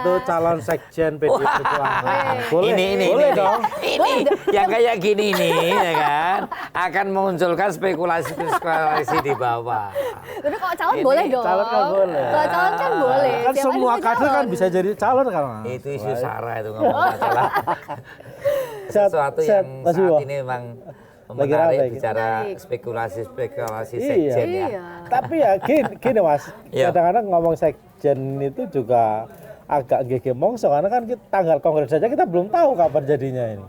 satu calon sekjen PDI Perjuangan. Boleh, ini dong. ini yang kayak gini nih ya kan akan memunculkan spekulasi di bawah. Tapi kalau calon boleh dong. Calon kan boleh. Kalau calon kan boleh. Kan Siapa semua aja kader kan calon. bisa jadi calon kan. Itu isu sara itu ngomong masalah. Sehat, Sesuatu sehat, yang Mas saat Wibowo. ini memang Lagi menarik rame, bicara Menarik. spekulasi Iya. sekjen ya. Iya. Tapi ya gini Mas, Iya. kadang-kadang ngomong sekjen itu juga agak gege mongso karena kan tanggal kongres saja kita belum tahu kapan jadinya ini.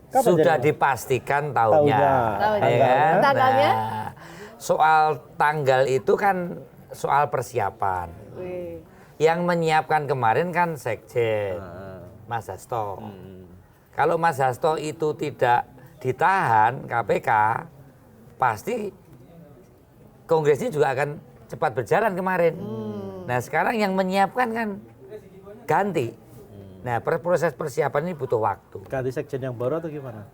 Kapan Sudah jadinya? dipastikan tahunnya. Tahunnya. Ya kan? Tanggalnya? Nah, soal tanggal itu kan soal persiapan. Wih. Yang menyiapkan kemarin kan sekjen Mas Hasto. Kalau Mas Hasto itu tidak ditahan KPK, pasti kongresnya juga akan cepat berjalan kemarin. Nah sekarang yang menyiapkan kan ganti. Nah proses persiapan ini butuh waktu. Ganti sekjen yang baru atau gimana?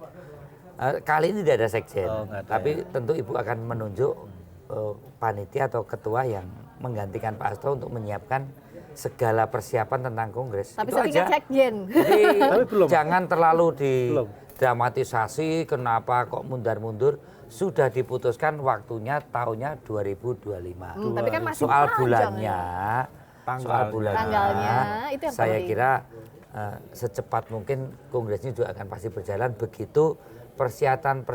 Kali ini tidak ada sekjen, Oh, nggak ada tapi ya. tentu Ibu akan menunjuk panitia atau ketua yang menggantikan Pak Hasto untuk menyiapkan segala persiapan tentang kongres. Tapi Itu setingkat aja. sekjen. Jadi Tapi belum. jangan terlalu Belum. didramatisasi kenapa kok mundur-mundur. Sudah diputuskan waktunya tahunnya 2025. Tapi kan masih Soal panjang bulannya, Tanggalnya. soal bulannya, Tanggalnya, itu yang saya penting. kira secepat mungkin kongresnya juga akan pasti berjalan begitu persiapan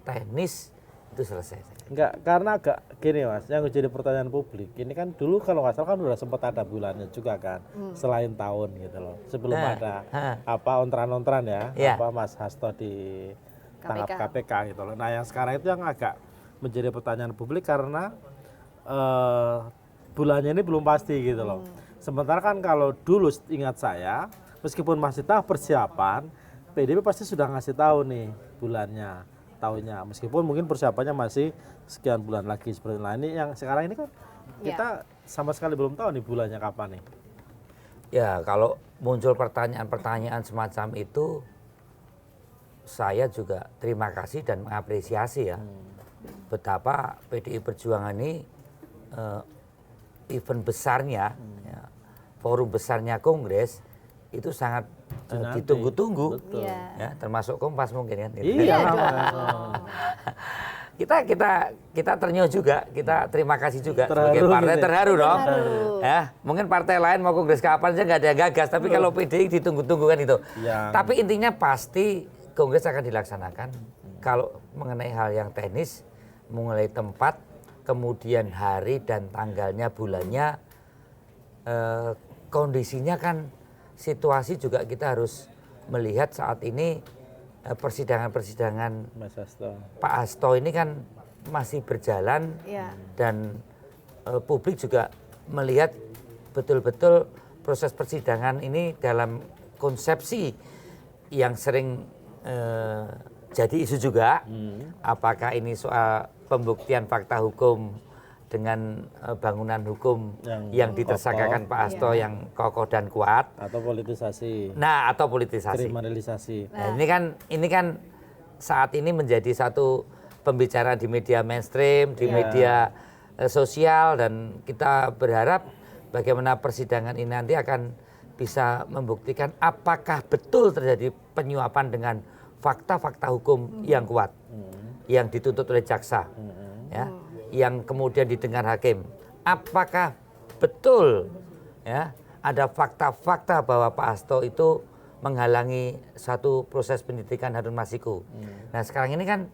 teknis itu selesai. Enggak, karena agak gini Mas, yang jadi pertanyaan publik, ini kan dulu kalau nggak salah kan udah sempat ada bulannya juga kan, selain tahun gitu loh, sebelum ada apa ontran-ontran ya, Iya. apa Mas Hasto di tangkap KPK. KPK gitu loh. Nah yang sekarang itu yang agak menjadi pertanyaan publik karena bulannya ini belum pasti gitu loh. Sementara kan kalau dulu ingat saya, meskipun masih tahap persiapan, PDIP pasti sudah ngasih tahu nih bulannya, tahunnya. Meskipun mungkin persiapannya masih sekian bulan lagi seperti itu. Nah ini yang sekarang ini kan kita sama sekali belum tahu nih bulannya kapan nih. Ya kalau muncul pertanyaan-pertanyaan semacam itu, saya juga terima kasih dan mengapresiasi ya betapa PDI Perjuangan ini event besarnya, ya, forum besarnya Kongres itu sangat Dinanti. ditunggu-tunggu, Betul. Iya. ya, termasuk Kompas mungkin kan. gitu. Iya. Kita ternyuh juga, kita terima kasih juga Terharu sebagai partai gitu ya. terharu dong. Terharu. Ya, mungkin partai lain mau kongres kapan aja nggak ada yang gagas, tapi kalau PDI ditunggu-tunggu kan itu. Yang- Tapi intinya pasti kongres akan dilaksanakan. Kalau mengenai hal yang teknis, mulai tempat, kemudian hari dan tanggalnya, bulannya, kondisinya kan situasi juga kita harus melihat saat ini persidangan-persidangan Mas Hasto. Pak Hasto ini kan masih berjalan Iya. dan publik juga melihat betul-betul proses persidangan ini dalam konsepsi yang sering jadi isu juga. Apakah ini soal pembuktian fakta hukum dengan bangunan hukum yang ditersangkakan kokoh. Pak Hasto yang kokoh dan kuat. Atau politisasi, Nah, atau politisasi. kriminalisasi. Nah, ini kan saat ini menjadi satu pembicaraan di media mainstream, di media sosial, dan kita berharap bagaimana persidangan ini nanti akan bisa membuktikan apakah betul terjadi penyuapan dengan fakta-fakta hukum yang kuat yang dituntut oleh jaksa, ya, yang kemudian didengar hakim. Apakah betul ya ada fakta-fakta bahwa Pak Hasto itu menghalangi satu proses penyidikan Harun Masiku. Nah sekarang ini kan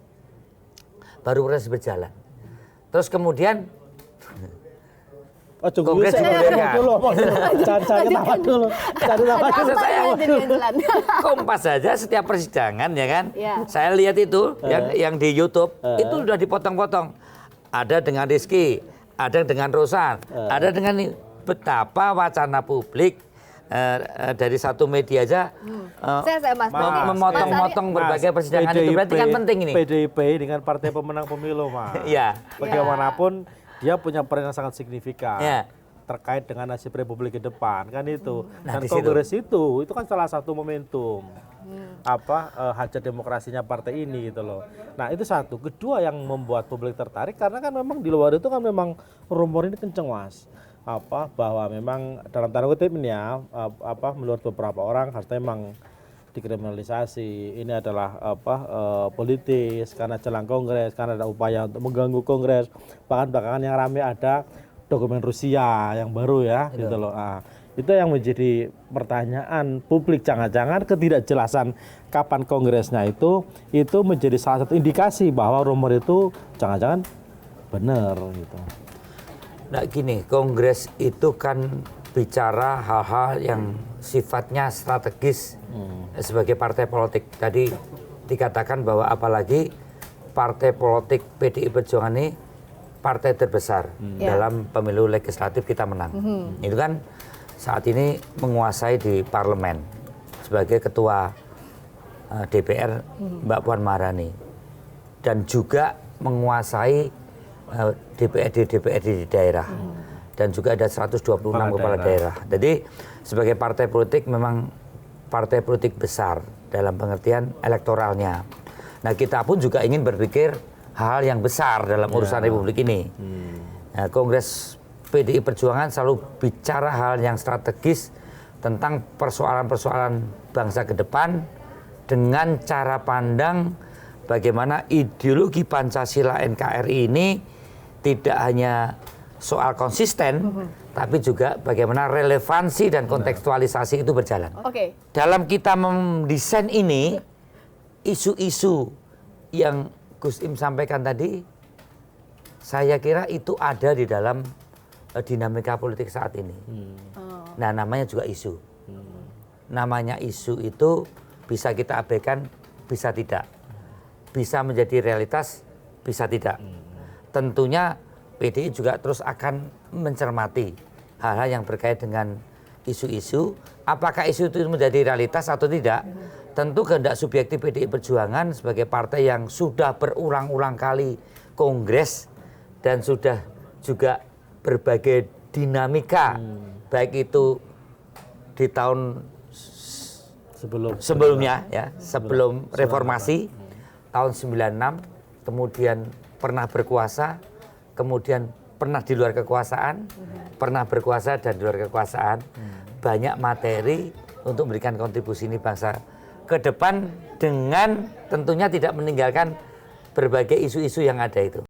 baru proses berjalan. Terus kemudian Oh, tunggu Kongres saya dimulai, ngomong kan? dulu, cari tawa dulu, cari tawa Ada dulu. apa saya- nih jadi Angelan? Kompas saja setiap persidangan ya kan. Iya. Saya lihat itu yang di YouTube itu sudah dipotong-potong. Ada dengan Rizky, ada dengan Rosan, ada dengan ini. Betapa wacana publik dari satu media aja Saya Mas. Mas memotong-motong Ari, berbagai persidangan itu berarti kan penting ini. PDIP dengan partai pemenang pemilu, Mas. Iya. Bagaimanapun dia punya peran yang sangat signifikan. Iya. Terkait dengan nasib Republik ke depan kan itu. Nah, Dan di situ. kongres itu kan salah satu momentum hajat demokrasinya partai ini gitu loh. Nah itu satu. Kedua yang membuat publik tertarik karena kan memang di luar itu kan memang rumor ini kenceng, Mas. bahwa memang dalam tanda kutip ini ya menurut beberapa orang harusnya memang dikriminalisasi. Ini adalah politis karena jelang kongres, karena ada upaya untuk mengganggu kongres. Bahkan belakangan yang ramai ada dokumen Rusia yang baru ya gitu loh. Itu yang menjadi pertanyaan publik, jangan-jangan ketidakjelasan kapan kongresnya itu menjadi salah satu indikasi bahwa rumor itu jangan-jangan benar gitu. Nah gini, kongres itu kan bicara hal-hal yang sifatnya strategis sebagai partai politik. Tadi dikatakan bahwa apalagi partai politik PDI Perjuangan ini partai terbesar dalam pemilu legislatif kita menang. Itu kan saat ini menguasai di parlemen sebagai ketua DPR Mbak Puan Maharani. Dan juga menguasai DPRD di daerah. Dan juga ada 126 kepala daerah. Jadi sebagai partai politik memang partai politik besar dalam pengertian elektoralnya. Nah kita pun juga ingin berpikir hal yang besar dalam urusan Republik ini. Nah, Kongres PDI Perjuangan selalu bicara hal yang strategis tentang persoalan-persoalan bangsa ke depan dengan cara pandang bagaimana ideologi Pancasila NKRI ini tidak hanya soal konsisten, tapi juga bagaimana relevansi dan kontekstualisasi itu berjalan. Dalam kita mendesain ini, isu-isu yang Gus Im sampaikan tadi, saya kira itu ada di dalam dinamika politik saat ini. Nah, namanya juga isu. Namanya isu itu bisa kita abaikan, bisa tidak. Bisa menjadi realitas, bisa tidak. Tentunya PDI juga terus akan mencermati hal-hal yang berkait dengan isu-isu. Apakah isu itu menjadi realitas atau tidak? Tentu kehendak subjektif PDI Perjuangan sebagai partai yang sudah berulang-ulang kali kongres dan sudah juga berbagai dinamika, baik itu di tahun sebelumnya ya, sebelum reformasi tahun 96, kemudian pernah berkuasa, kemudian pernah di luar kekuasaan, pernah berkuasa dan di luar kekuasaan. Banyak materi untuk memberikan kontribusi ini bangsa ke depan dengan tentunya tidak meninggalkan berbagai isu-isu yang ada itu.